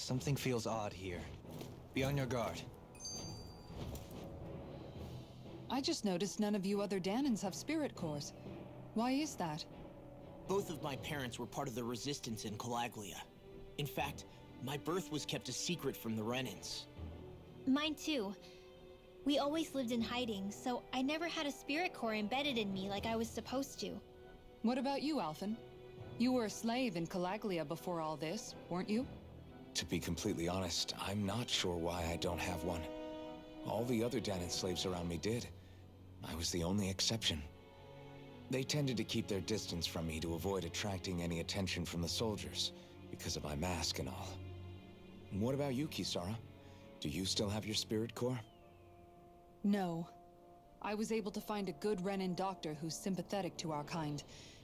Something feels odd here. Be on your guard. I just noticed none of you other Dahnans have spirit cores. Why is that? Both of my parents were part of the resistance in Calaglia. In fact, my birth was kept a secret from the Renans. Mine too. We always lived in hiding, so I never had a spirit core embedded in me like I was supposed to. What about you, Alphen? You were a slave in Calaglia before all this, weren't you? To be completely honest, I'm not sure why I don't have one. All the other Dahnan slaves around me did. I was the only exception. They tended to keep their distance from me to avoid attracting any attention from the soldiers, because of my mask and all. What about you, Kisara? Do you still have your spirit core? No. I was able to find a good Renan doctor who's sympathetic to our kind,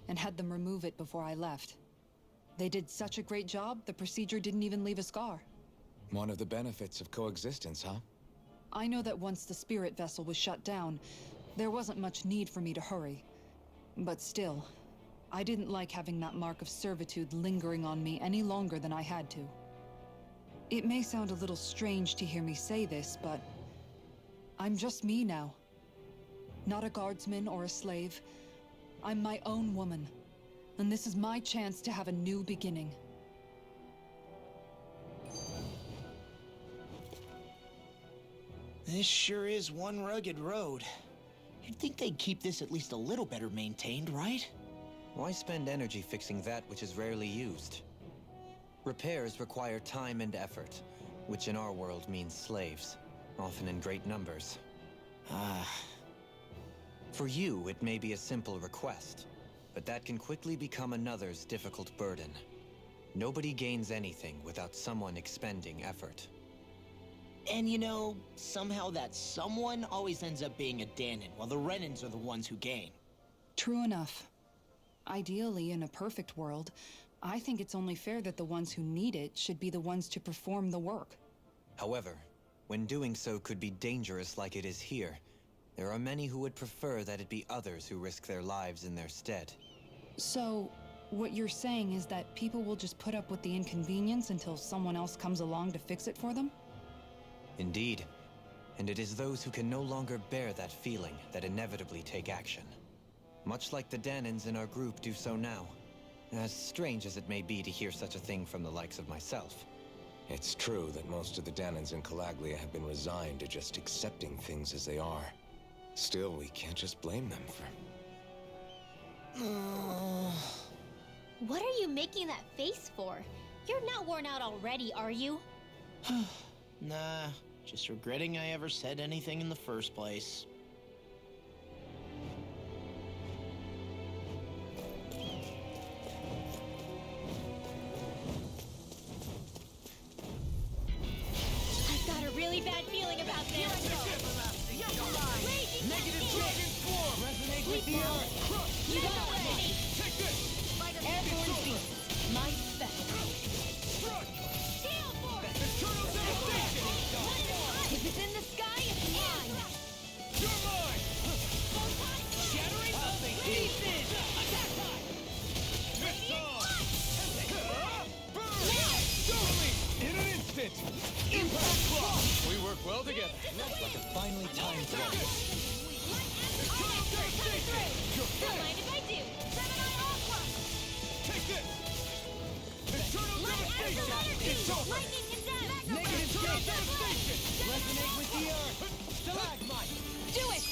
and had them remove it before I left. They did such a great job, the procedure didn't even leave a scar. One of the benefits of coexistence, huh? I know that once the spirit vessel was shut down, there wasn't much need for me to hurry. But still, I didn't like having that mark of servitude lingering on me any longer than I had to. It may sound a little strange to hear me say this, but I'm just me now. Not a guardsman or a slave. I'm my own woman, and this is my chance to have a new beginning. This sure is one rugged road. You'd think they'd keep this at least a little better maintained, right? Why spend energy fixing that which is rarely used? Repairs require time and effort, which in our world means slaves, often in great numbers. For you, it may be a simple request, but that can quickly become another's difficult burden. Nobody gains anything without someone expending effort. And you know, somehow that someone always ends up being a Dahnan, while the Renans are the ones who gain. True enough. Ideally, in a perfect world, I think it's only fair that the ones who need it should be the ones to perform the work. However, when doing so could be dangerous like it is here, there are many who would prefer that it be others who risk their lives in their stead. So, what you're saying is that people will just put up with the inconvenience until someone else comes along to fix it for them? Indeed. And it is those who can no longer bear that feeling that inevitably take action. Much like the Dahnans in our group do so now. As strange as it may be to hear such a thing from the likes of myself. It's true that most of the Dahnans in Calaglia have been resigned to just accepting things as they are. Still, we can't just blame them for... What are you making that face for? You're not worn out already, are you? Nah, just regretting I ever said anything in the first place. I've got a really bad feeling about this. Negative dragon form! Resonate with the earth! You got it! Take this! Airborne beast, my special. Struck! Shield force! Eternal devastation! If it's in the sky, it's mine. You're mine! Shattering pieces! Attack time! Burn! Totally! In an instant! Impact block! We work well together. Like a finely timed Take one. this! Eternal devastation! You're Don't mind if I do. Take this! Eternal devastation! It's over! Lightning condemned. Negative eternal devastation! Resonate with the earth! Stalagmite! Do it!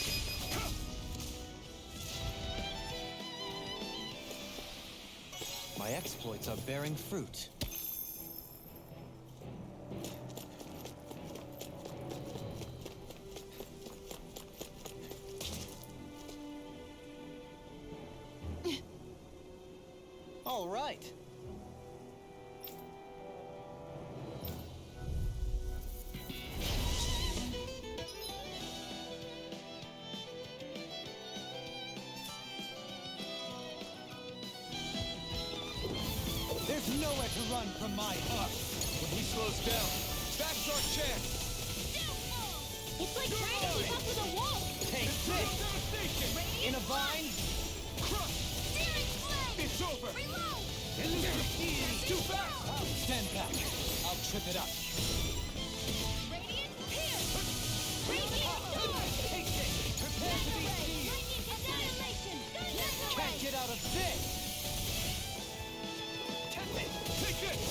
My exploits are bearing fruit. All right. There's nowhere to run from my heart. When he slows down, that's our chance. It's like trying to keep up with a wolf. Take Eternal this! devastation! In a vine? Crush! Steering flame. It's over! Reload. Too fast! Stand back. I'll trip it up. Radiant Pierce! Radiant Sword! Taste it! Prepare to be seized! Lightning Annihilation! Can't get out of this! Test it! Take it!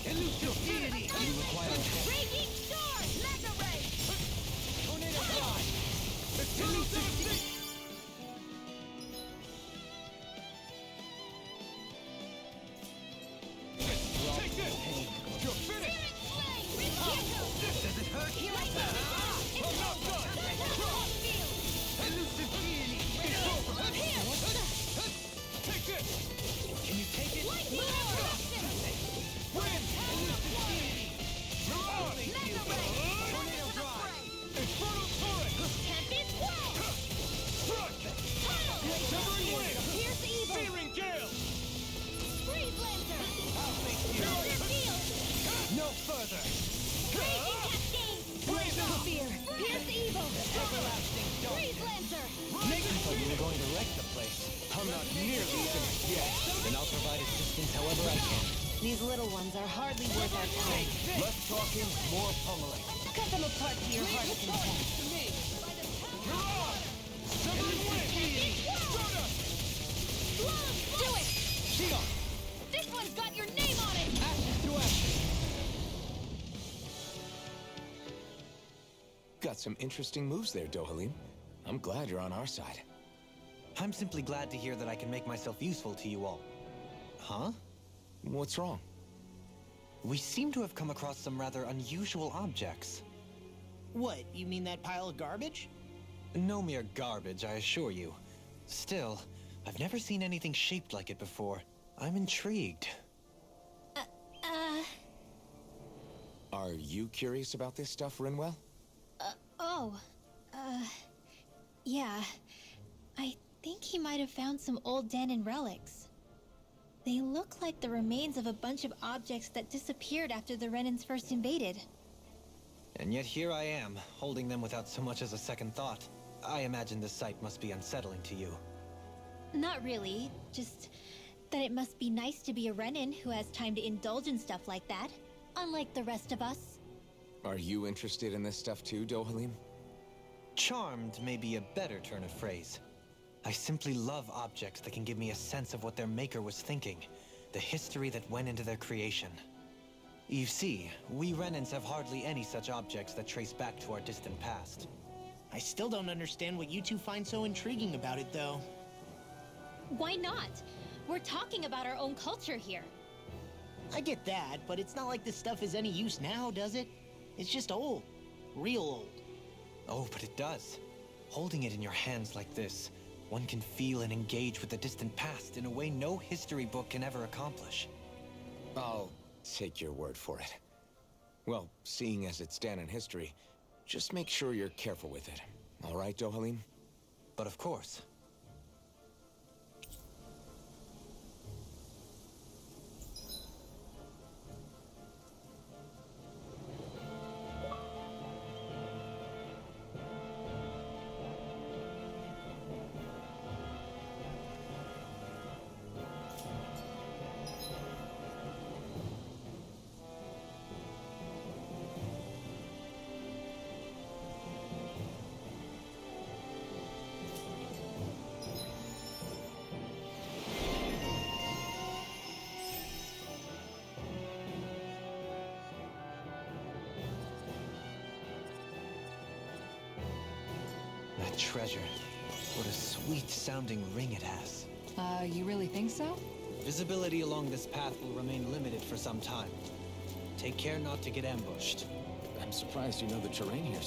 Elucidity! You require Raging Sword! Mega Ray! tornado drive! Elucidity! Take this! You're finished! Does it hurt? I'm not done! Elucidity! It's over! Take this! Can you take it? Win! Elucidity! Tornado drive! Infernal turret! Struck! Severing wind! Searing gale! I'll face you! No further! Everlasting dark! I thought you were going to wreck the place. I'm not nearly finished yet! Then I'll provide assistance however I can. These little ones are hardly worth our time. Less talking, more pummeling. Cut them apart to your heart's content. Severing wind! Do it! Shield! This one's got your name on it! Ashes to ashes! Got some interesting moves there, Dohalim. I'm glad you're on our side. I'm simply glad to hear that I can make myself useful to you all. Huh? What's wrong? We seem to have come across some rather unusual objects. What, you mean that pile of garbage? No mere garbage, I assure you. Still, I've never seen anything shaped like it before. I'm intrigued. Are you curious about this stuff, Rinwell? Yeah. I think he might have found some old Dahnan relics. They look like the remains of a bunch of objects that disappeared after the Renans first invaded. And yet here I am, holding them without so much as a second thought. I imagine this sight must be unsettling to you. Not really, just that it must be nice to be a Renan who has time to indulge in stuff like that, unlike the rest of us. Are you interested in this stuff too, Dohalim? Charmed may be a better turn of phrase. I simply love objects that can give me a sense of what their maker was thinking, the history that went into their creation. You see, we Renans have hardly any such objects that trace back to our distant past. I still don't understand what you two find so intriguing about it, though. Why not? We're talking about our own culture here. I get that, but it's not like this stuff is any use now, does it? It's just old. Real old. Oh, but it does. Holding it in your hands like this, one can feel and engage with the distant past in a way no history book can ever accomplish. I'll take your word for it. Well, seeing as it's Dahnan history, just make sure you're careful with it. All right, Dohalim? But of course. That treasure. What a sweet-sounding ring it has. You really think so? Visibility along this path will remain limited for some time. Take care not to get ambushed. I'm surprised you know the terrain here.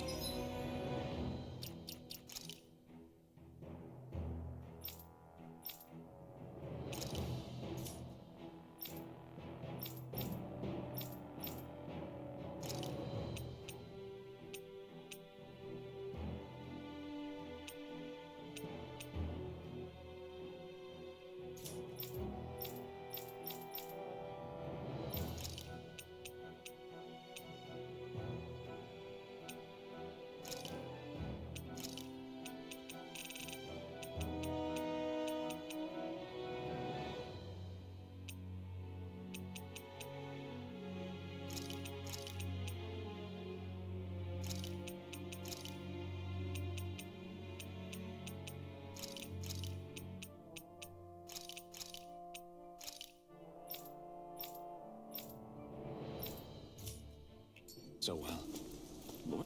so well.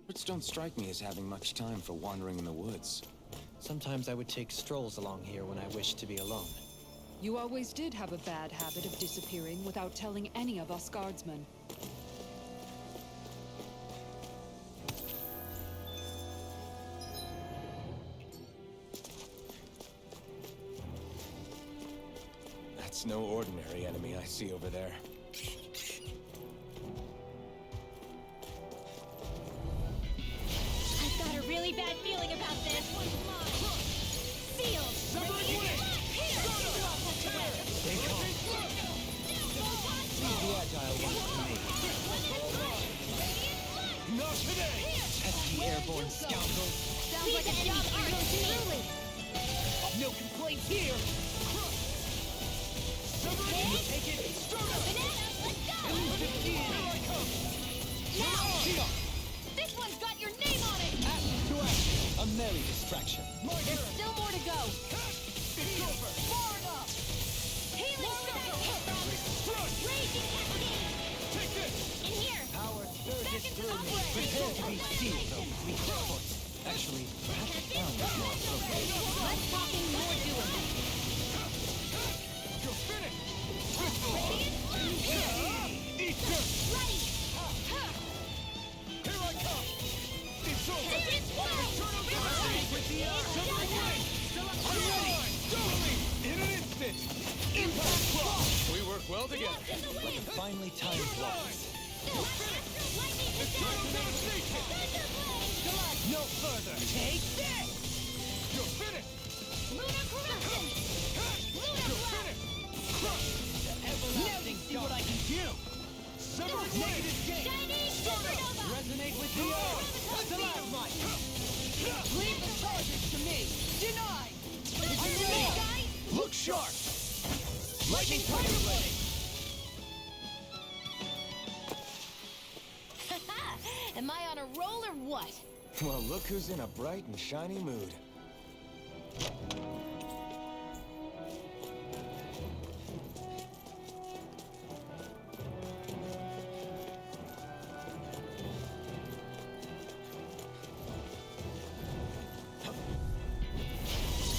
Birds don't strike me as having much time for wandering in the woods. Sometimes I would take strolls along here when I wished to be alone. You always did have a bad habit of disappearing without telling any of us guardsmen. That's no ordinary enemy I see over there. I've got a really bad feeling about this. Sealed! Stay calm. Leave the agile ones to me. Not today! Pesky airborne scoundrels. Sounds like a job for you, truly. No complaints here! Take it! Start up! Let's go! Here I come! Now! This one's got your name on it! To action. A merry distraction. There's still more to go. It's over! Far enough! Healing Run! Raging cascade! Take this! In here! Power surges into through me. operation. Prepare to be sealed, though. We foot. Actually, perhaps the sound is more appropriate. Less talking, more doing. You're finished! Radiant Eat dirt! Ready! Here I come! It's over! It's Eternal devastation! with the Sever again! I'm ready! Totally! In an instant! Impact block! We work well together. Like a finely timed blast. Eternal devastation! No further. Take this! You're finished! Lunar corruption! You're finished! Crush! Everlasting, see what I can do! Sever blade! Chinese supernova! Resonate with the earth! Stalagmite! Leave the charges to me! Denied! I'm ready, guys! Look sharp! Lightning Tiger Blade! Am I on a roll or what? Well, look who's in a bright and shiny mood.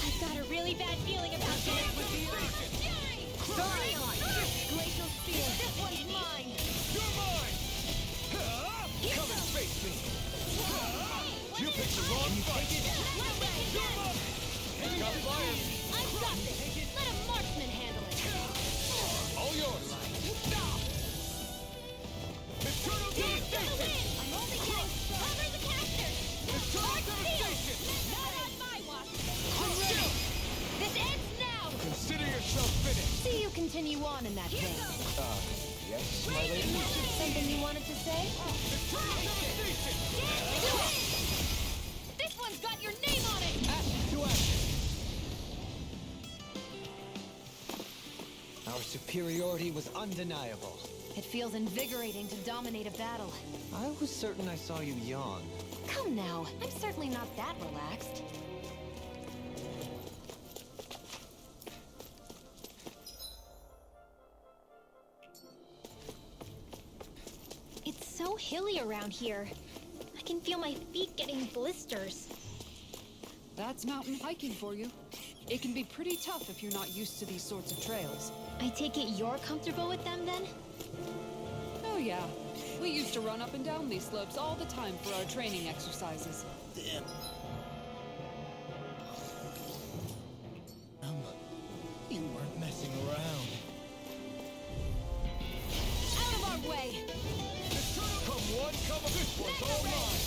I've got a really bad feeling about this. Sorry! Glacial spear! This one's mine! You're mine! Come and face me! You picked the wrong fight! You're mine! Got fire! I've got this! Let a marksman handle it! All yours! Eternal devastation! I'm only getting cover the casters! Eternal devastation! Not on my watch! Chill! This ends now! Consider yourself finished! See you continue on in that vein. Yes, my lady? Something you wanted to say? Eternal devastation! Do it! This one's got your name on it! To action. Our superiority was undeniable. It feels invigorating to dominate a battle. I was certain I saw you yawn. Come now, I'm certainly not that relaxed. It's so hilly around here. I can feel my feet getting blisters. That's mountain hiking for you. It can be pretty tough if you're not used to these sorts of trails. I take it you're comfortable with them then? Oh yeah. We used to run up and down these slopes all the time for our training exercises. Damn. You weren't messing around. Out of our way! Come one, come a this one's all mine!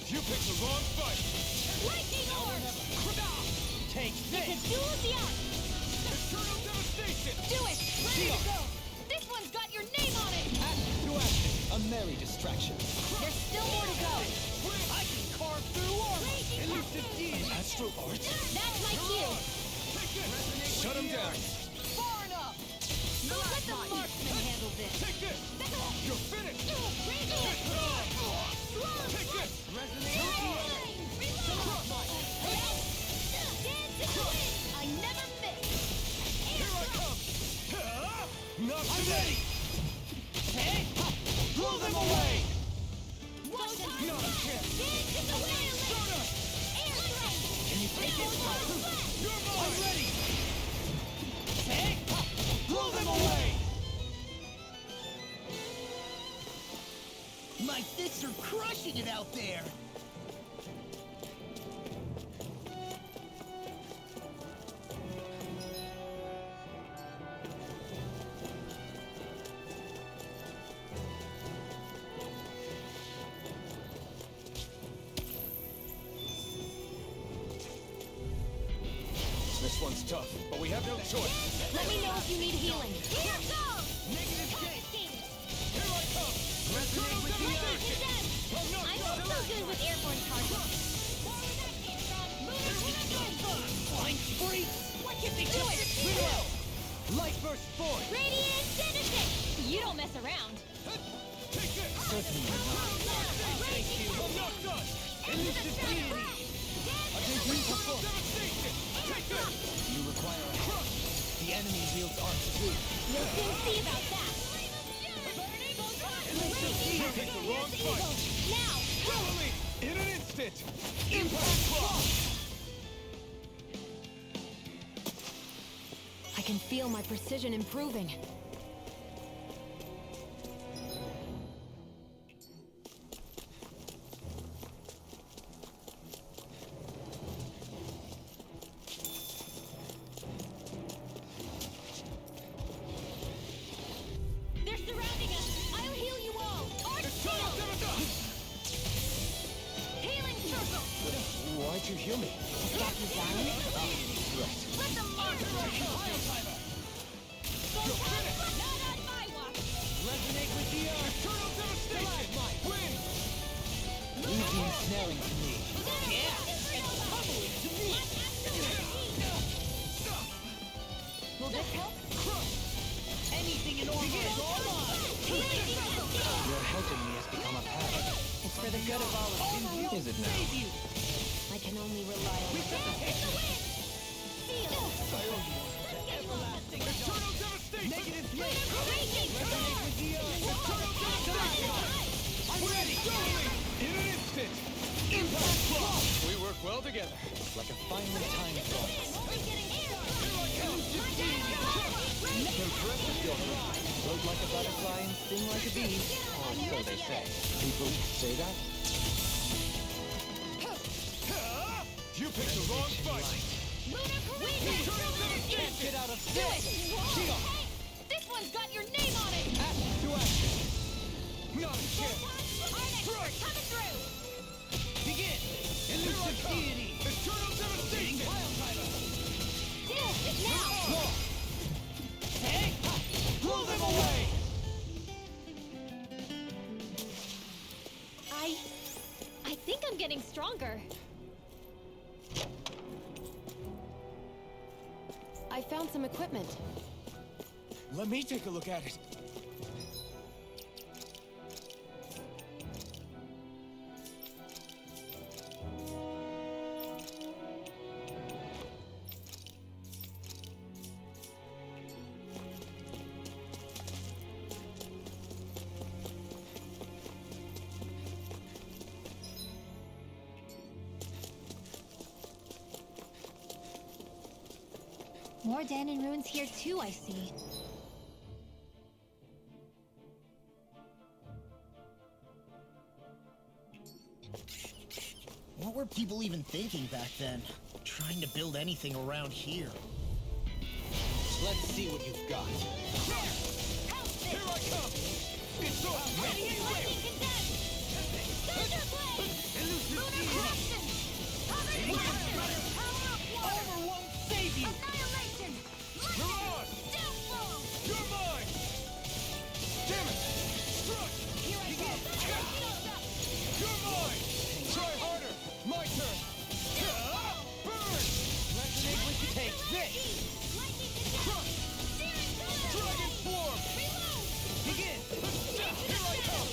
You picked the wrong fight! Lightning orb! Take It's this! a duel of the arts! Eternal devastation! Do it! Ready to go! This one's got your name on it! To action. A merry distraction. There's still more to go! I can carve through armor! Raging cascade! Astral art? That's my cue! Take this! Shut him down! Far enough! Let the marksman handle this! Take this! You're finished! Raging Take Take this! Dance in the wind! I never miss! Here I come! Not today! Rats are crushing it out there! This one's tough, but we have no choice. Let me know if you need healing. Here goes! Negative gate. Here I come. Resonate with the earth. I'm so good with airborne targets. Flying freak! Why can't they do it? Light burst forth. Radiant Genesis! You don't mess around. Take this. Certainly not. Thank you. I'm not done. Elusive deity! Total devastation. Take this. You require a crush. The enemy wields arms too. You'll soon see about that. You picked the wrong fight. Now! Rally in an instant. Impact block. I can feel my precision improving. They're surrounding us! I'll heal you all! Arch shield! Healing circle! Why'd you heal me? Stop you dying? Right. Let them march! Not on my watch! Resonate with the earth! Total devastation. Win. Easy ensnaring to me. Yeah! And pummeling to me! Will this help? Anything in order is all mine! Your helping me has become a habit. It's for the good of all of us. Is it now? Save you! I can only rely on myself. Everlasting Total devastation. negative gate! Resonate with the earth! I'm ready. In an instant. Impact block. We work well together. Like a finely timed ball. Float like a butterfly and sting like a bee. Or so they say. People say that? You picked the wrong fight. Total devastation. Get out of Do it! Shield! This one's got your name on it! Action to action! Not a chance. Coming through! Begin! Elusive deity! Eternal devastation. Now! Hey! Blow them away! I think I'm getting stronger. I found some equipment. Let me take a look at it. More Dahnan ruins here too, I see. What were people even thinking back then? Trying to build anything around here. Let's see what you've got. Here I come. It's all ready and wait. Armor won't save you! Renans. You're mine. Damn it. Struck. You're mine. Try harder. My turn. Burn. Resonate with you. Take this! Crush. Dragon form. Begin! Here I come.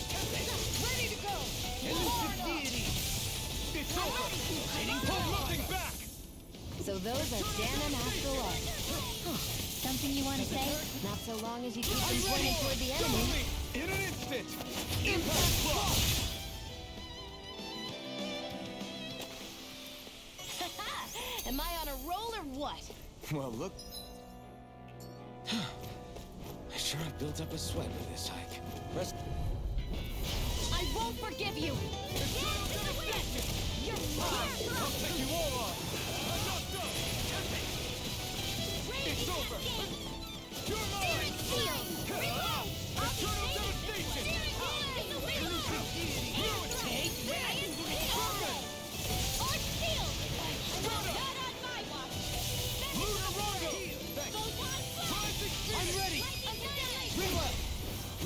Ready to go! Elusive deity! It's over. Hold nothing back. So those are Dahnan after all. Something you want to say? Not so long as you keep them pointed toward the enemy. In an instant. Impact block. Am I on a roll or what? Well, look. I sure have built up a sweat with this hike. I won't forgive you! You're mine! I'll take you all on! It's over! You're mine! Eternal devastation! I'm ready! Relay!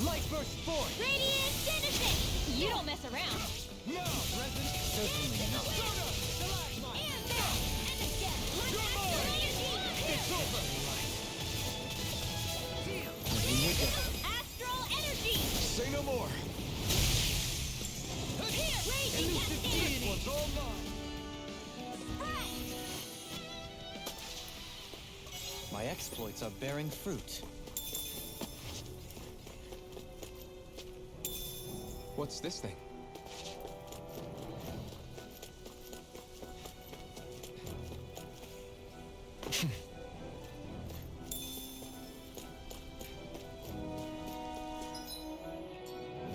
Light burst forth! Radiant Genesis! You don't mess around! Now! Present? Certainly not. And there! And again! It's over! Astral energy! Say no more! Here! Raging Elusive Cascade! deity! It's all mine! My exploits are bearing fruit. What's this thing?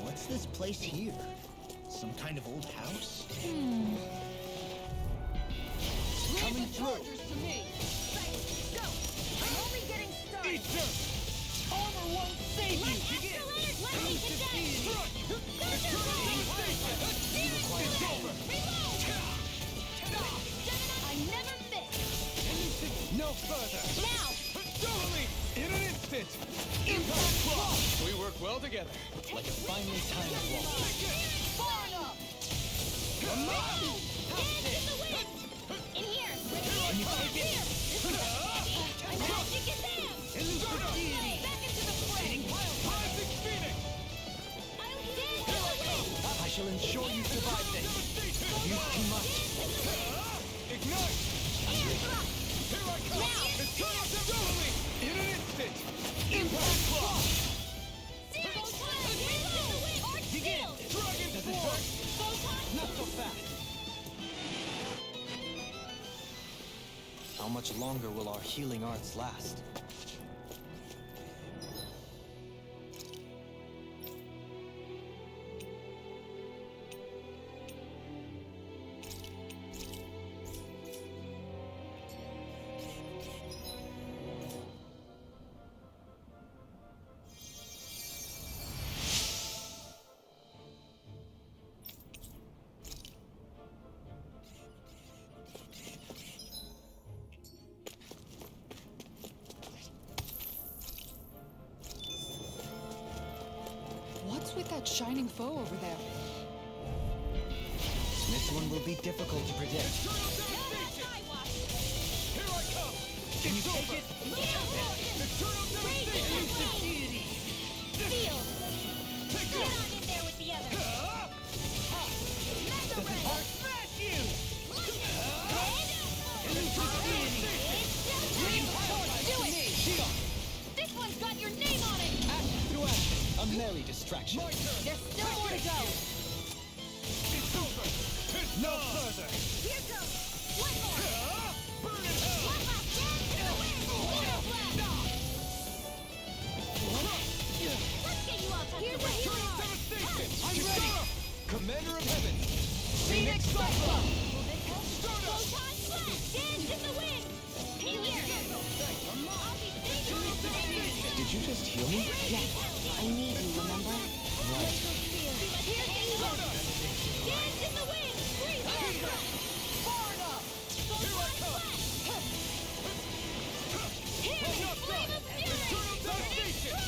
What's this place here? Some kind of old house? Coming through! To me! Go! I'm only getting started! Eat dirt! Armor won't save you! Begin! Let me condemn! Eternal devastation! It's over! I never miss! No further! Now! Totally! In an instant! Impact block! We work well together. Like a finely timed wall. Far enough! Dance in the wind! In here! Can you take it? I'm magic as them! Back into the fray! Rising Phoenix! I'll dance in the wind! I shall ensure you survive this. Use too much. Ignite! Airdrop! Here I come! Now! Eternal totally! In an instant! Impact block! Zero time! Reload! Arch shield! Dragon Force! Photon! Not so fast. How much longer will our healing arts last? What's with that shining foe over there? This one will be difficult to predict. Eternal devastation! Here I come! Can you take it? Eternal devastation! Deity! Feel! Take Get this! on in there with the others! Does it hurt? Smash you! Do it! This one's got your name on it! Ashes to ashes. A merry distraction. My turn! There's still more to go! It's over! No further! Here goes! One more! Burn in hell! One last dance to the wind! Water blast! Let's get you all tucked Eternal away! devastation! I'm ready. Commander of Heaven! Phoenix Cyclone! Start up! Photon blast! Dance in the wind! In here! I'll be safe. Did you just heal me? Yes, I need you, remember? Right. Here they go! Dance in the wind! Breathe in! Far enough! Photon blast! Here! Flame of fury! Eternal devastation!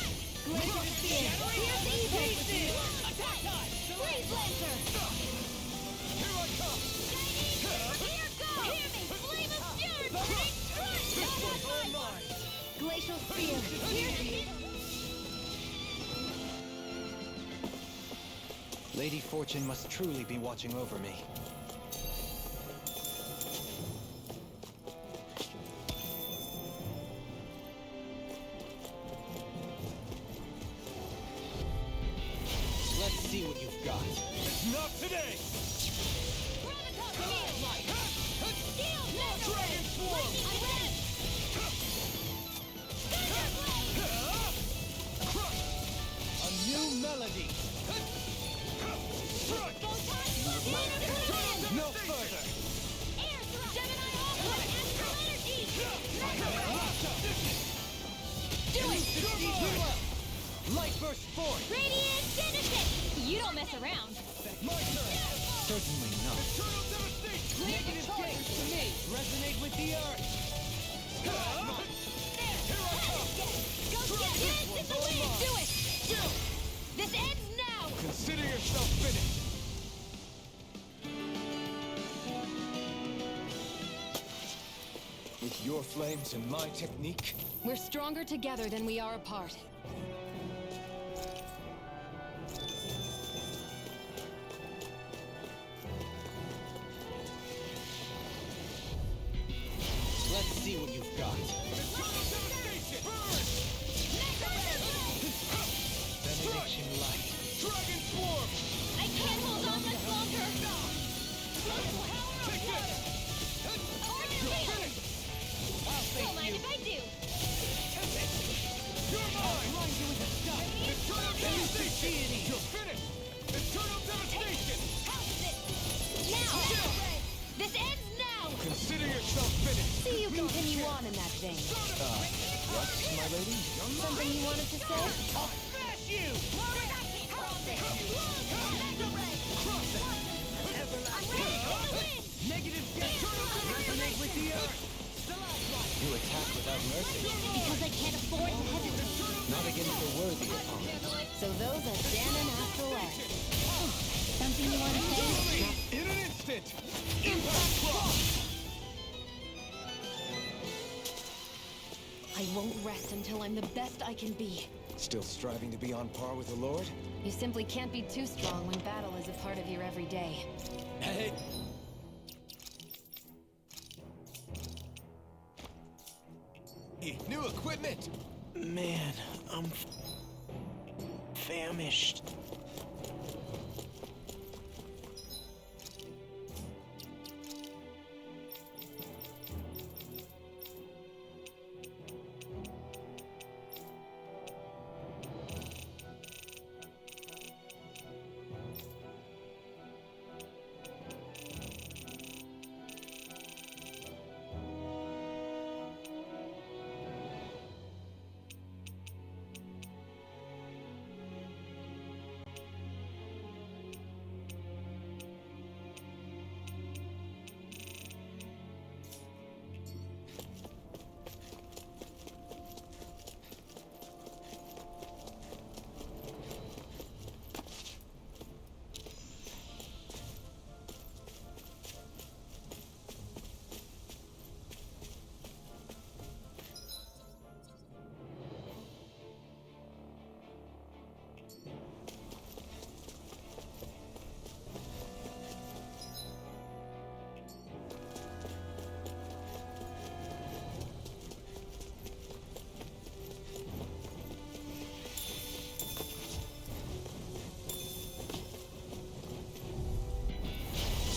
Glacial Spear! Here's evil! Attack time! Freeze Lancer! Here I come! Here goes! Hear me! Flame of fury! Take This one's all mine! Glacial Spear! Here! Lady Fortune must truly be watching over me. Let's see what you've got. Not today! Dragon Swarm! A new melody. No further! Air thrust! Gemini Ultra! Astral energy! Do it! Light burst forth! Radiant Genesis! You don't mess around. My turn! Certainly not. Eternal devastation! Negative gaze to me. Resonate with the earth. Here I come! Go get it! In the wind! Do it! This ends now! Consider yourself finished! With your flames and my technique, We're stronger together than we are apart. Let's see what you've got. Eternal devastation! Burn! Benediction light. Dragon swarm! I can't hold on much longer! Take this! You're finished! Don't mind if I do! You're mine! Blind you with the stuff. Eternal devastation! You're finished! Eternal devastation! Now! This ends now! Consider yourself finished! See you continue on in that vein. yes, my lady? Something you wanted to say? Smash you! Negative gaze. Resonate with the earth. You attack without mercy. Because I can't afford to hesitate. Not against the worthy opponent. So those are Dahnan after all. Something you want to say? In an instant! Impact cross! I won't rest until I'm the best I can be. Still striving to be on par with the Lord? You simply can't be too strong when battle is a part of your everyday. Hey! New equipment! Man, I'm famished.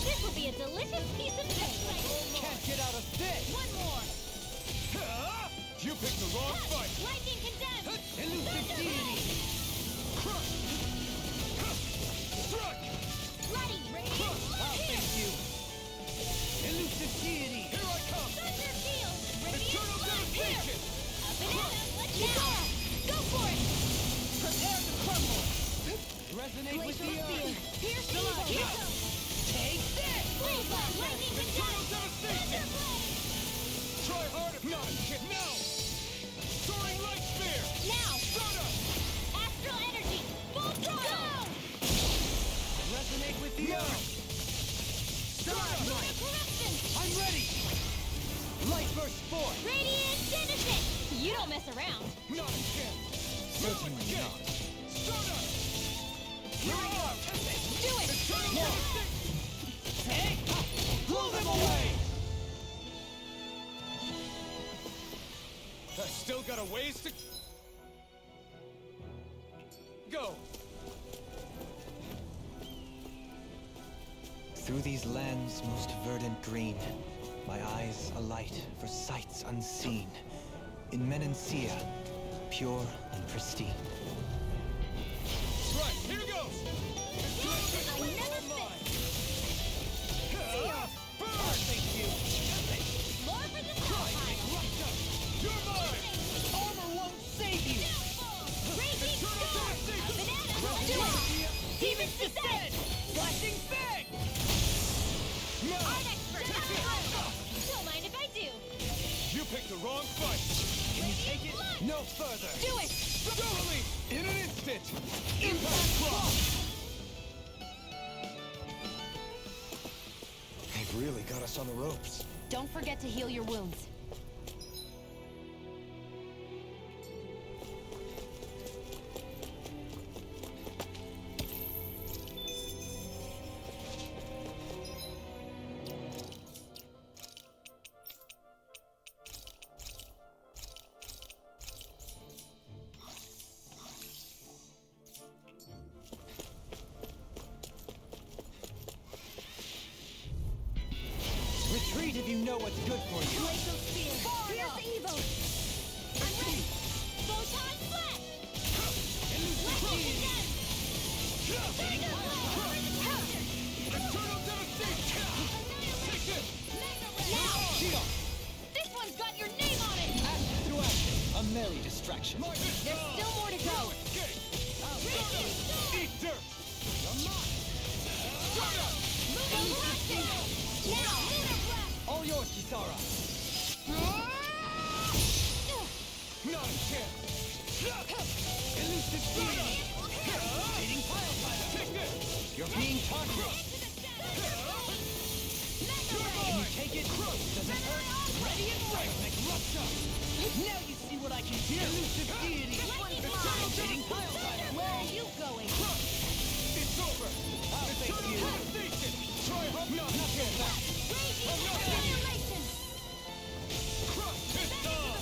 This will be a delicious piece of cake! Can't get out of this. One more! You picked the wrong fight! Lightning condemned! Elusive deity. Crush! Strike! Bloody radiant! I'll face you. Elusive deity. Here I come! Thunder field! Radiant Eternal blast here! devastation! Let's go! Go for it! Prepare to crumble. Resonate with the earth. Pierce evil! Here goes! Take this. Blaze blast! Lightning Eternal condemned! devastation! Thunder blade! Try harder! No! No! Soaring light spear! Now! Stardust! Astral energy! Full throttle! Resonate with the earth. Lunar corruption! I'm ready. Light burst forth. Radiant Genesis! You don't mess around! Not again! Certainly again! not. Stardust! Here I go! Do it! Eternal devastation! Blow them away. I still got a ways to go. Through these lands most verdant green, my eyes alight for sights unseen. In Menancia, pure and pristine. Right, here goes! I never wrong fight! Can you take it? No further! Do it! Totally! In an instant! Impact block! They've really got us on the ropes. Don't forget to heal your wounds. Retreat if you know what's good for you. Glacial Spear. Here's evil. I'm ready. Photon Flash. Let's begin. Thunder Blade. Eternal devastation! Take this! Now. Shield! This one's got your name on it. Action to action. A merry distraction. There's still more to go. Escape! Eat dirt! Moving blasting. Now. Lunar Blast. All yours, Kisara. Not a chance! Elusive deity. Hitting pile driver. Take this! You're being taunted. Can you take it? Does it hurt? Ready and seismic rupture. Now you see what I can do. Elusive deity. Hitting pile driver. Where are you going? It's over! I'll face Eternal you. devastation! Try hop not get back! Annihilation. Crush this dog!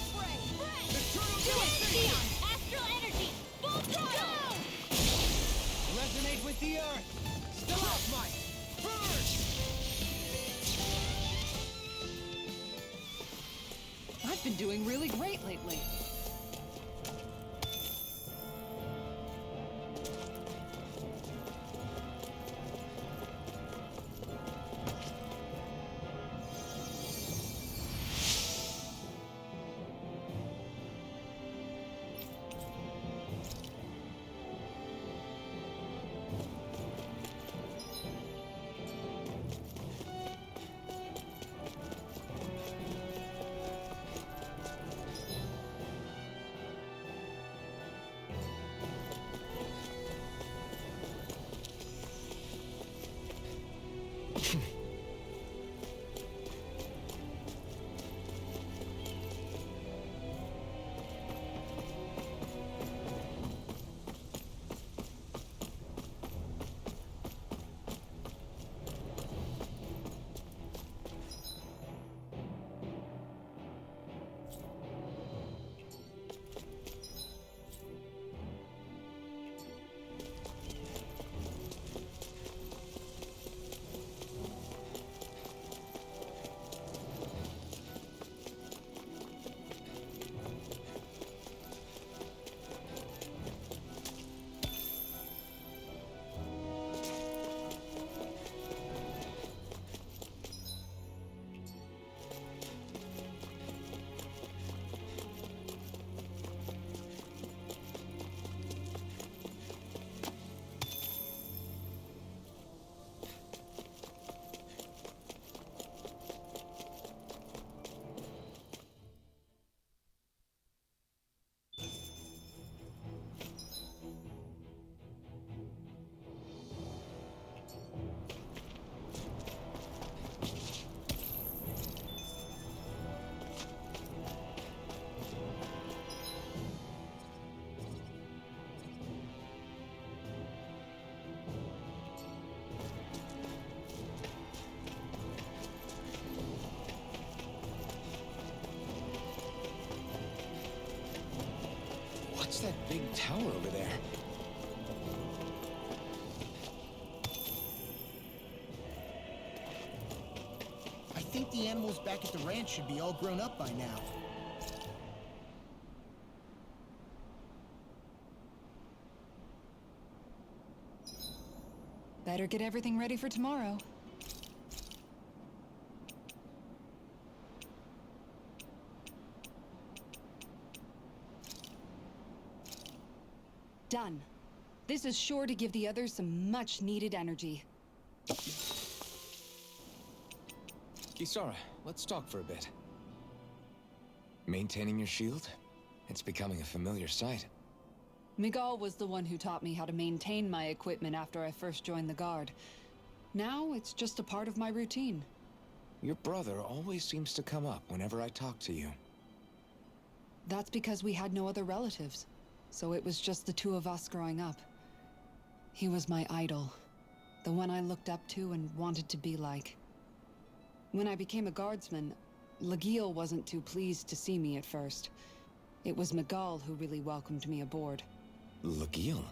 Eternal Do it, devastation! Sion. Astral energy. Full throttle. Resonate with the earth. Stalagmite. Burn! I've been doing really great lately. What's that big tower over there? I think the animals back at the ranch should be all grown up by now. Better get everything ready for tomorrow. Done. This is sure to give the others some much-needed energy. Kisara, let's talk for a bit. Maintaining your shield? It's becoming a familiar sight. Miguel was the one who taught me how to maintain my equipment after I first joined the Guard. Now, it's just a part of my routine. Your brother always seems to come up whenever I talk to you. That's because we had no other relatives, so it was just the two of us growing up. He was my idol, the one I looked up to and wanted to be like. When I became a guardsman, Lagiel wasn't too pleased to see me at first. It was Miguel who really welcomed me aboard. Lagiel?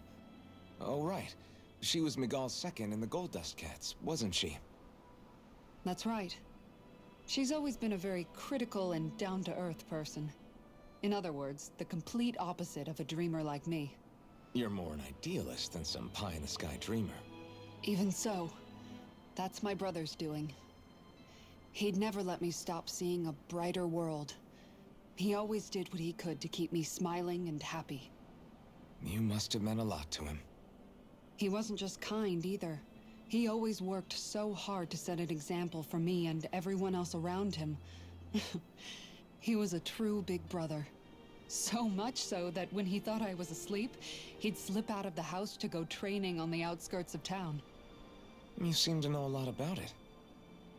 Oh, right. She was Miguel's second in the Gold Dust Cats, wasn't she? That's right. She's always been a very critical and down-to-earth person. In other words, the complete opposite of a dreamer like me. You're more an idealist than some pie-in-the-sky dreamer. Even so, that's my brother's doing. He'd never let me stop seeing a brighter world. He always did what he could to keep me smiling and happy. You must have meant a lot to him. He wasn't just kind either. He always worked so hard to set an example for me and everyone else around him. He was a true big brother. So much so that when he thought I was asleep, he'd slip out of the house to go training on the outskirts of town. You seem to know a lot about it.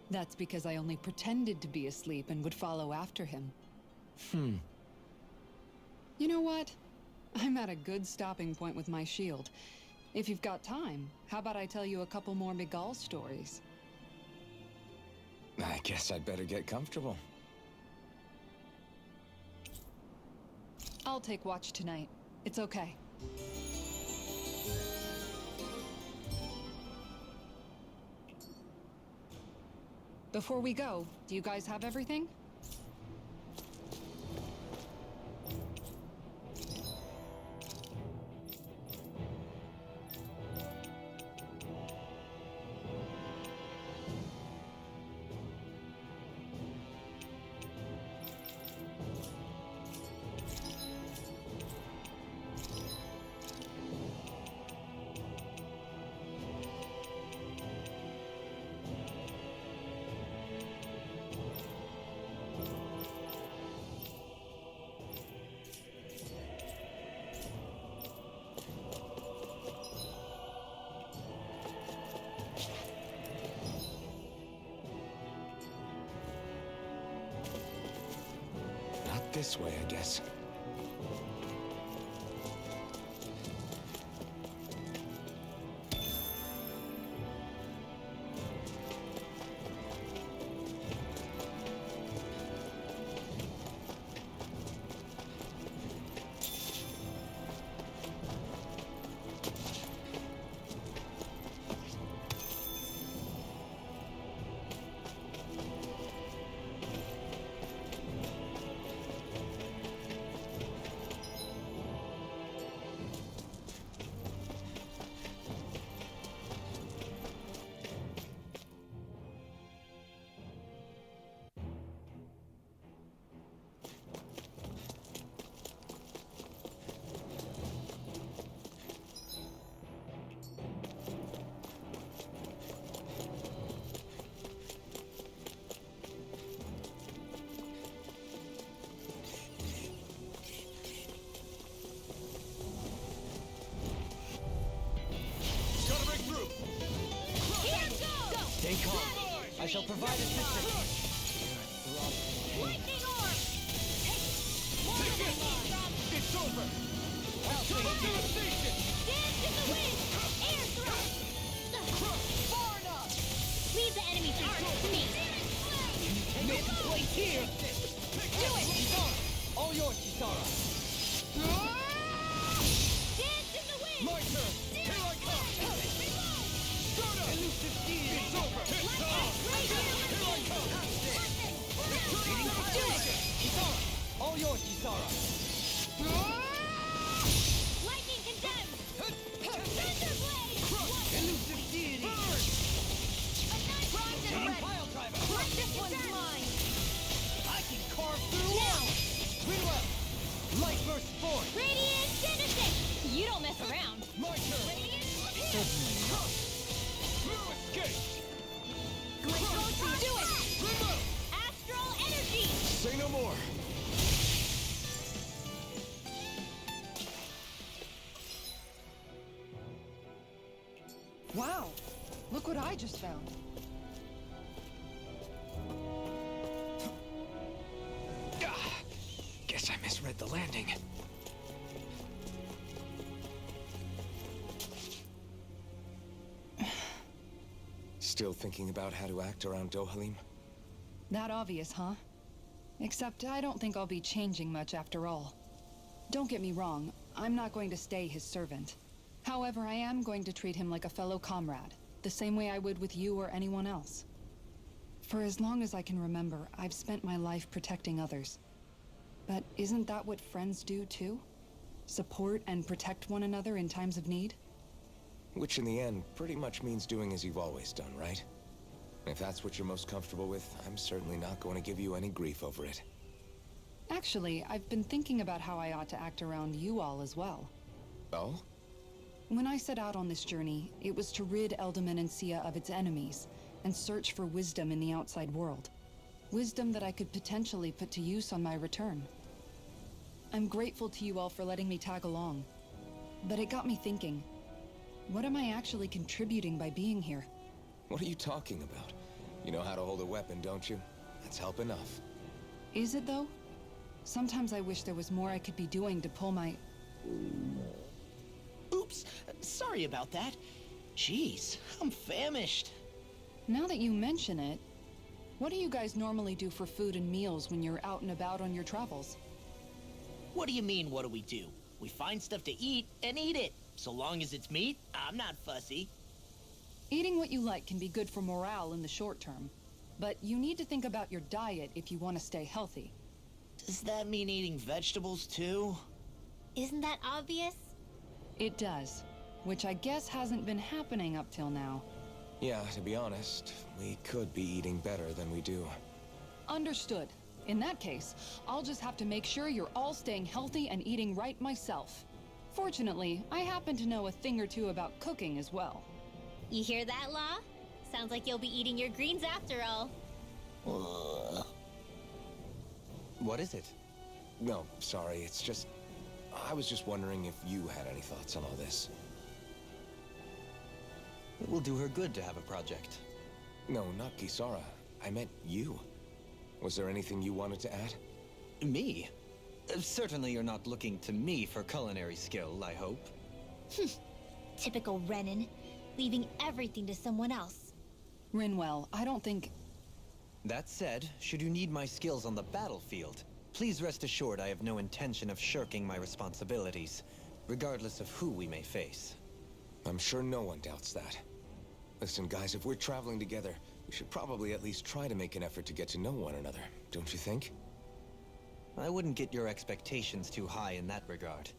That's because I only pretended to be asleep and would follow after him. You know what? I'm at a good stopping point with my shield. If you've got time, how about I tell you a couple more Miguel stories? I guess I'd better get comfortable. I'll take watch tonight. It's okay. Before we go, do you guys have everything? This way, I guess. Stay calm. I shall provide assistance. Lightning orb! It's over! Devastation! Dance in the wind! Air thrust! Far enough! Leave the enemy's arc to me! Make the place here! Do it! Kisara! All yours, Kisara! Dance in the wind! My turn! Here I come! Elusive steed! It's over! It's on! Here I come! Do it! Kisara! All yours, Kisara! Lightning condemned! Thunderblade! Elusive deity! Bronze and red! Pile driver! This one's mine! I can carve through Now! Greenwell! Light burst forth! Radiant Genesis! You don't mess around! My turn! No escape! Do it! Astral energy! Say no more! Look what I just found. Guess I misread the landing. Still thinking about how to act around Dohalim? That obvious, huh? Except I don't think I'll be changing much after all. Don't get me wrong, I'm not going to stay his servant. However, I am going to treat him like a fellow comrade, the same way I would with you or anyone else. For as long as I can remember, I've spent my life protecting others. But isn't that what friends do too? Support and protect one another in times of need? Which in the end pretty much means doing as you've always done, right? If that's what you're most comfortable with, I'm certainly not going to give you any grief over it. Actually, I've been thinking about how I ought to act around you all as well. Oh? When I set out on this journey, it was to rid Eldaman and Sia of its enemies, and search for wisdom in the outside world. Wisdom that I could potentially put to use on my return. I'm grateful to you all for letting me tag along. But it got me thinking, what am I actually contributing by being here? What are you talking about? You know how to hold a weapon, don't you? That's help enough. Is it though? Sometimes I wish there was more I could be doing to pull my... Oops, sorry about that. Jeez, I'm famished. Now that you mention it, what do you guys normally do for food and meals when you're out and about on your travels? What do you mean, what do we do? We find stuff to eat and eat it. So long as it's meat, I'm not fussy. Eating what you like can be good for morale in the short term, but you need to think about your diet if you want to stay healthy. Does that mean eating vegetables too? Isn't that obvious? It does, which I guess hasn't been happening up till now. Yeah, to be honest, we could be eating better than we do. Understood. In that case, I'll just have to make sure you're all staying healthy and eating right myself. Fortunately, I happen to know a thing or two about cooking as well. You hear that, Law? Sounds like you'll be eating your greens after all. What is it? No, sorry, it's just... I was just wondering if you had any thoughts on all this. It will do her good to have a project. No, not Kisara. I meant you. Was there anything you wanted to add? Me? Certainly you're not looking to me for culinary skill, I hope. Typical Renan, leaving everything to someone else. Rinwell, I don't think... That said, should you need my skills on the battlefield, please rest assured I have no intention of shirking my responsibilities, regardless of who we may face. I'm sure no one doubts that. Listen, guys, if we're traveling together, we should probably at least try to make an effort to get to know one another, don't you think? I wouldn't get your expectations too high in that regard.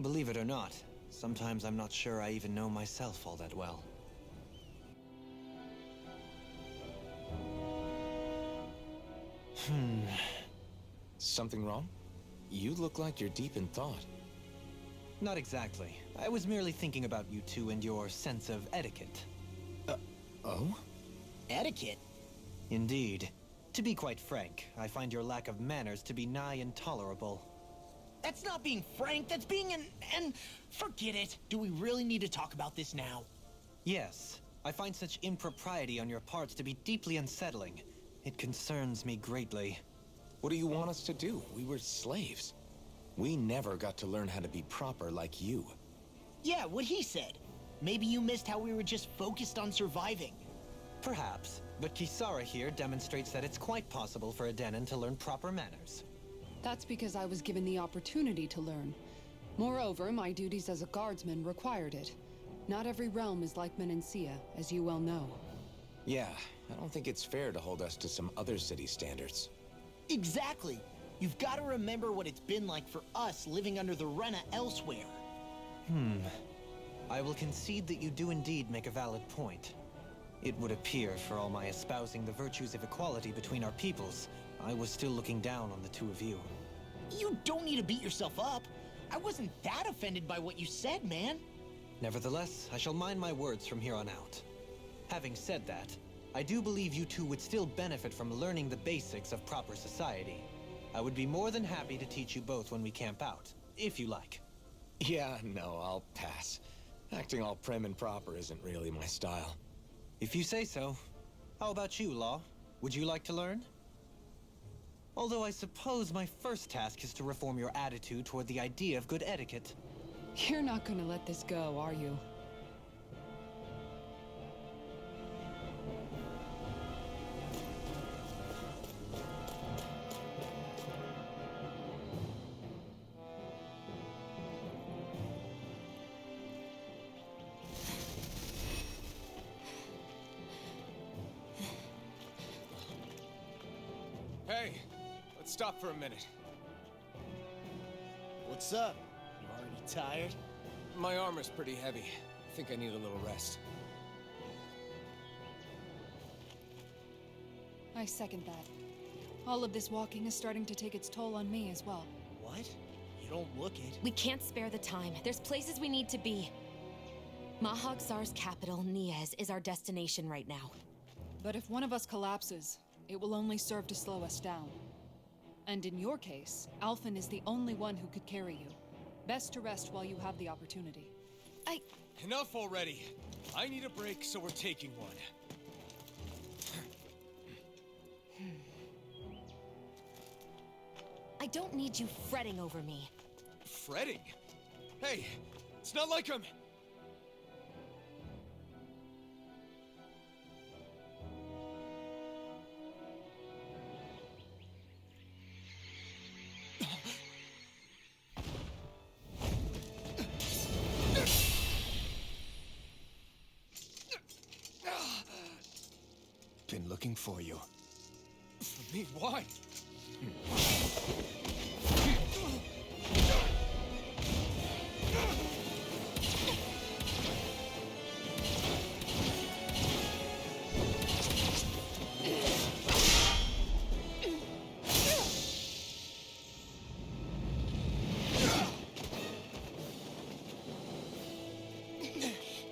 Believe it or not, sometimes I'm not sure I even know myself all that well. Something wrong? You look like you're deep in thought. Not exactly. I was merely thinking about you two and your sense of etiquette. Oh? Etiquette? Indeed. To be quite frank, I find your lack of manners to be nigh intolerable. That's not being frank, that's being and forget it. Do we really need to talk about this now? Yes. I find such impropriety on your parts to be deeply unsettling. It concerns me greatly. What do you want us to do? We were slaves. We never got to learn how to be proper like you. Yeah, what he said. Maybe you missed how we were just focused on surviving. Perhaps, but Kisara here demonstrates that it's quite possible for a Dahnan to learn proper manners. That's because I was given the opportunity to learn. Moreover, my duties as a guardsman required it. Not every realm is like Menancia, as you well know. Yeah, I don't think it's fair to hold us to some other city standards. Exactly. You've got to remember what it's been like for us living under the Rena elsewhere. I will concede that you do indeed make a valid point. It would appear, for all my espousing the virtues of equality between our peoples, I was still looking down on the two of you. You don't need to beat yourself up. I wasn't that offended by what you said, man. Nevertheless, I shall mind my words from here on out. Having said that, I do believe you two would still benefit from learning the basics of proper society. I would be more than happy to teach you both when we camp out, if you like. Yeah, no, I'll pass. Acting all prim and proper isn't really my style. If you say so. How about you, Law? Would you like to learn? Although I suppose my first task is to reform your attitude toward the idea of good etiquette. You're not gonna let this go, are you? Hey, let's stop for a minute. What's up? You already tired? My armor's pretty heavy. I think I need a little rest. I second that. All of this walking is starting to take its toll on me as well. What? You don't look it. We can't spare the time. There's places we need to be. Mahag Sar's capital, Niez, is our destination right now. But if one of us collapses, it will only serve to slow us down. And in your case, Alphen is the only one who could carry you. Best to rest while you have the opportunity. Enough already! I need a break, so we're taking one. I don't need you fretting over me. Fretting? Hey, it's not like I'm... Been looking for you. For me? Why?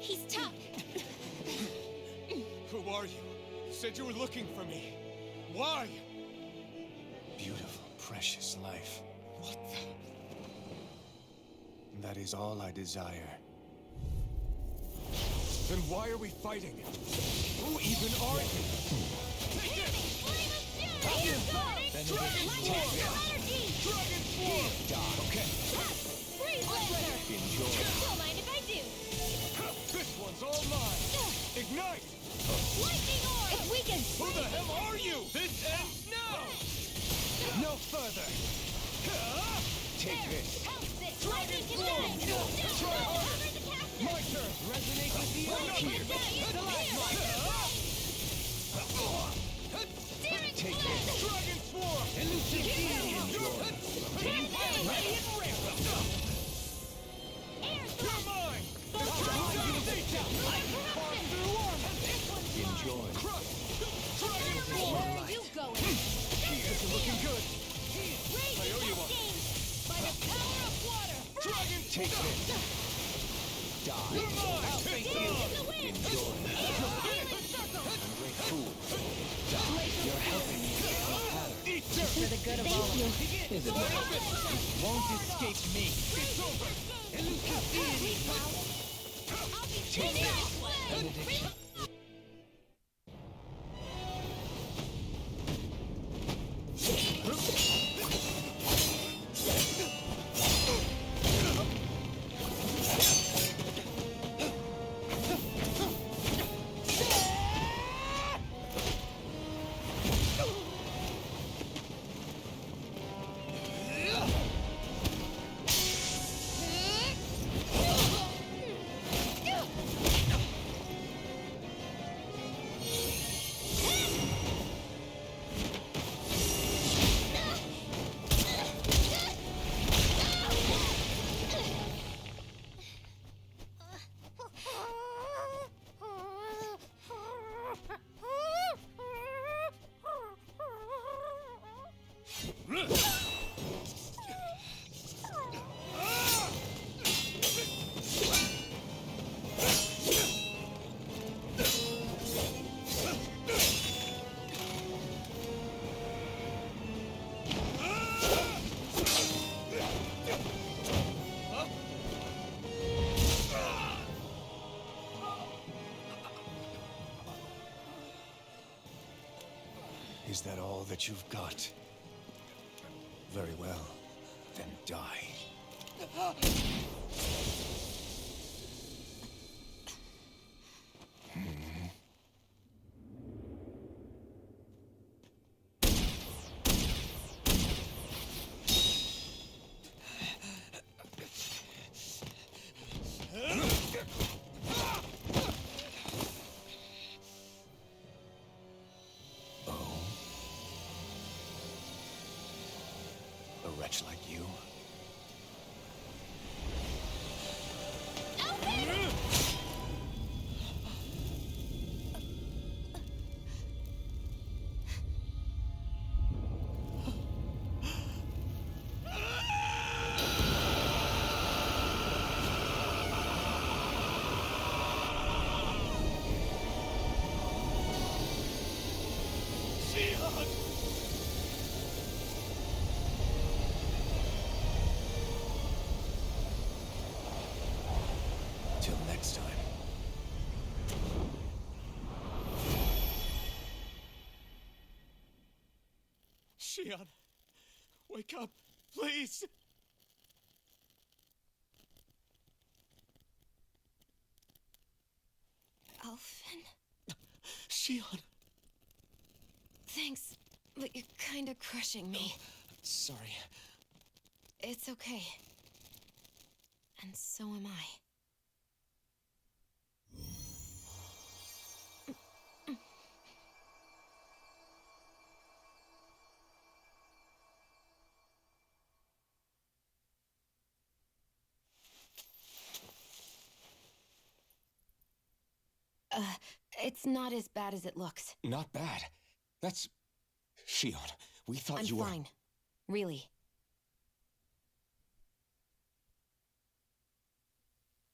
He's tough. Who are you? You said you were looking for me. Why? Beautiful, precious life. What the... That is all I desire. Then why are we fighting? Who even are you? Take it! Here goes! Dragon Swarm! Dragon Swarm! Okay. Freeze laser! Enjoy. Don't mind if I do. This one's all mine! Ignite! Lightning orb! If we can... Who the hell are you? This ends now! No further. Take this. Lightning command! Try harder! The captain! My turn! Resonate with the Right here! Searing Take blade! Dragon Swarm! Air You're thrust! mine! Enjoy. Crush! Dragon Swarm! Where are you going? This is looking good! Rage I owe you one. by the power of water! Dragon Take this. Die. You're mine! Dance in the wind! Enjoy. Diamond circle! Fool. Die. You're helping me on a pattern. Eat dirt! For the good of all of us. Is it not? Won't escape me. It's over! Take this. Is that all that you've got? Very well. Then die. A wretch like you? Till next time. Shion, wake up, please! Alphen? Shion! Thanks, but you're kinda crushing me. Sorry. It's okay. And so am I. It's not as bad as it looks. Not bad. That's... Shion, we thought I'm you were... fine. Really.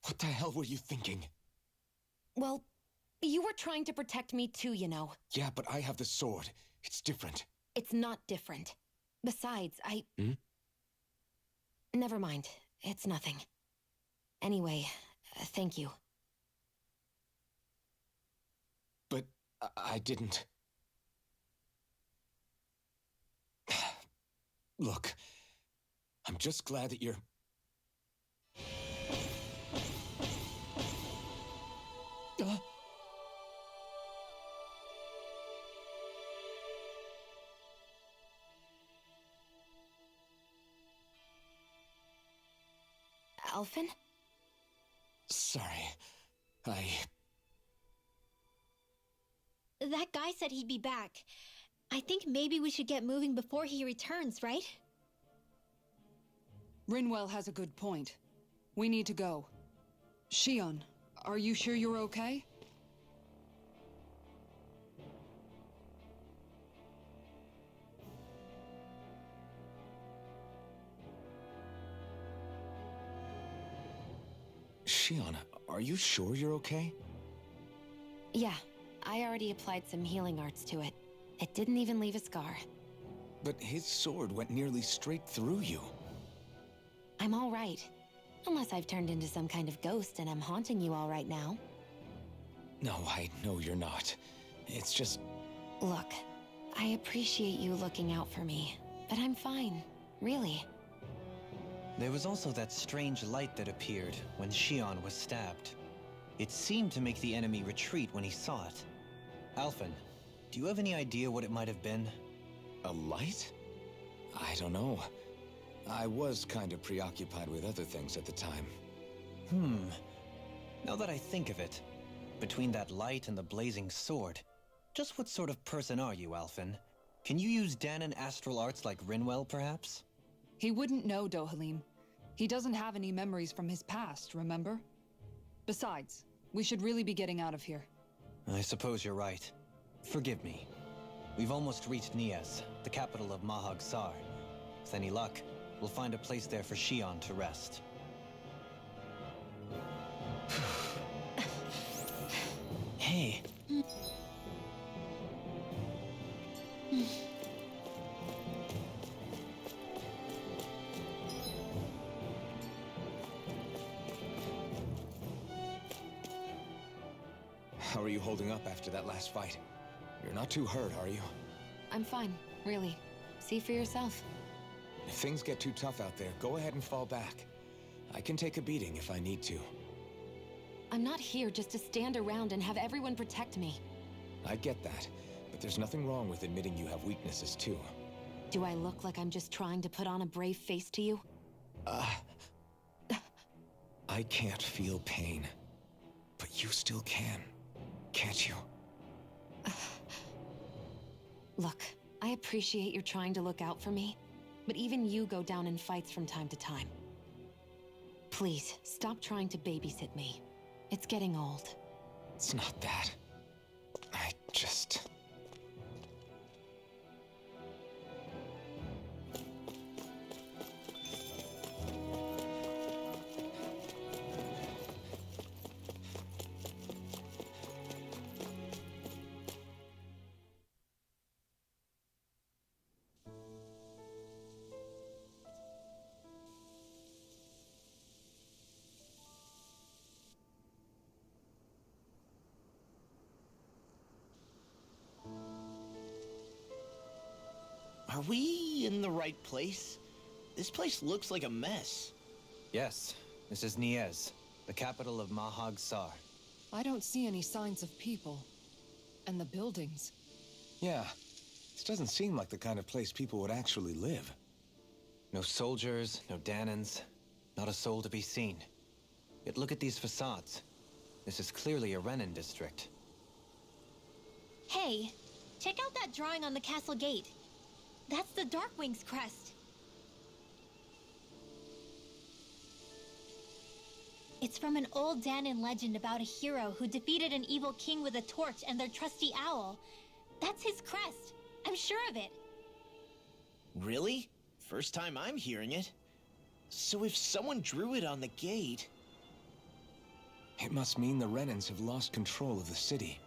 What the hell were you thinking? Well, you were trying to protect me too, you know. Yeah, but I have the sword. It's different. It's not different. Besides, Hmm? Never mind. It's nothing. Anyway, thank you. But I didn't... Look, I'm just glad that you're... Alphen? Sorry. That guy said he'd be back. I think maybe we should get moving before he returns, right? Rinwell has a good point. We need to go. Shion, are you sure you're okay? Shion, are you sure you're okay? Yeah, I already applied some healing arts to it. It didn't even leave a scar. But his sword went nearly straight through you. I'm all right. Unless I've turned into some kind of ghost and I'm haunting you all right now. No, I know you're not. It's just... Look, I appreciate you looking out for me, but I'm fine. Really. There was also that strange light that appeared when Shion was stabbed. It seemed to make the enemy retreat when he saw it. Alphen, do you have any idea what it might have been? A light? I don't know. I was kind of preoccupied with other things at the time. Now that I think of it, between that light and the blazing sword, just what sort of person are you, Alphen? Can you use Dahnan astral arts like Rinwell, perhaps? He wouldn't know, Dohalim. He doesn't have any memories from his past, remember? Besides, we should really be getting out of here. I suppose you're right. Forgive me. We've almost reached Nias, the capital of Mahag Sar. With any luck, we'll find a place there for Shion to rest. Hey. How are you holding up after that last fight? You're not too hurt, are you? I'm fine, really. See for yourself. If things get too tough out there, go ahead and fall back. I can take a beating if I need to. I'm not here just to stand around and have everyone protect me. I get that, but there's nothing wrong with admitting you have weaknesses too. Do I look like I'm just trying to put on a brave face to you? I can't feel pain. But you still can, can't you? Look, I appreciate you're trying to look out for me, but even you go down in fights from time to time. Please, stop trying to babysit me. It's getting old. It's not that. I just... Are we in the right place? This place looks like a mess. Yes, this is Niez, the capital of Mahag Sar. I don't see any signs of people. And the buildings. Yeah, this doesn't seem like the kind of place people would actually live. No soldiers, no Dahnans, not a soul to be seen. Yet look at these facades. This is clearly a Renan district. Hey, check out that drawing on the castle gate. That's the Darkwing's crest. It's from an old Dahnan legend about a hero who defeated an evil king with a torch and their trusty owl. That's his crest. I'm sure of it. Really? First time I'm hearing it. So if someone drew it on the gate... It must mean the Renans have lost control of the city.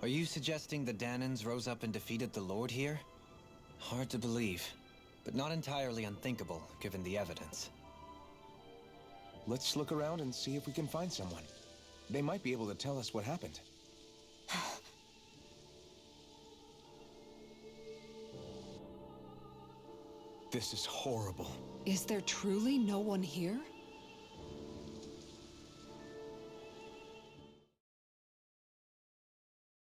Are you suggesting the Dahnans rose up and defeated the Lord here? Hard to believe, but not entirely unthinkable, given the evidence. Let's look around and see if we can find someone. They might be able to tell us what happened. This is horrible. Is there truly no one here?